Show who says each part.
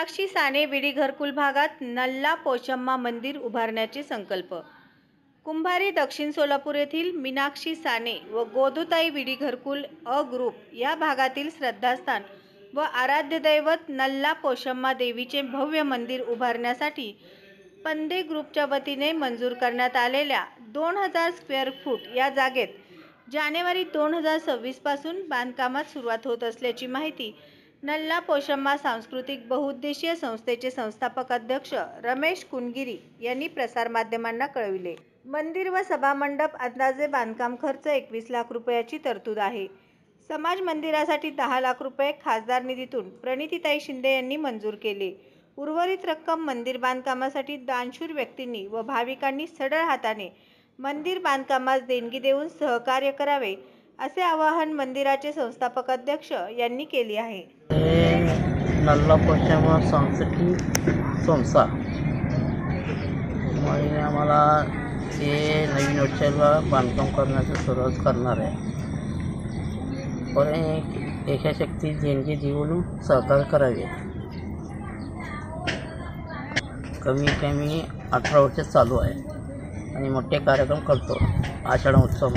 Speaker 1: मीनाक्षी साने विडी घरकुल भागात नल्ला पोचम्मा मंदिर उभारण्याचे संकल्प। कुंभारी दक्षिण सोलापूर येथील मीनाक्षी साने व गोदूताई विडी घरकुल अ ग्रुप या भागातील श्रद्धास्थान व आराध्य दैवत नल्ला पोचम्मा देवीचे भव्य मंदिर उभारण्यासाठी पंदे ग्रुपच्या वतीने मंजूर करण्यात आलेल्या 2000 स्क्वेअर फूट या जागेत जानेवारी 2026 पासून बांधकामात सुरुवात होत असल्याची माहिती नल्ला पोचम्मा सांस्कृतिक बहुउद्देशीय संस्थेचे संस्थापक अध्यक्ष रमेश कुनगिरी यांनी प्रसारमाध्यमांना कळविले। मंदिर व सभामंडप अंदाजे बांधकाम खर्च 21 लाख रुपयाची तरतूद आहे। समाज मंदिरासाठी 10 लाख रुपये खासदार निधीतून प्रणितीताई शिंदे यांनी मंजूर केले। उर्वरित रक्कम मंदिर बांधकामासाठी दानशूर व्यक्तींनी व भाविकांनी सढळ हाताने मंदिर बांधकामास देणगी देऊन सहकार्य करावे असे आवाहन मंदिराचे संस्थापक अध्यक्ष यांनी केले आहे।
Speaker 2: नल्ला पोचम्मा सांस्कृतिक संस्था आम्हाला ते नवीन वर्षाला बांधकाम करण्याची सुरुवात करणार आहे। पण यथाशक्ती देणगी देऊन सहकार्य करावे। कमी कमी 18 वर्ष चालू आहे आणि मोठे कार्यक्रम करतो आषाढ उत्सव।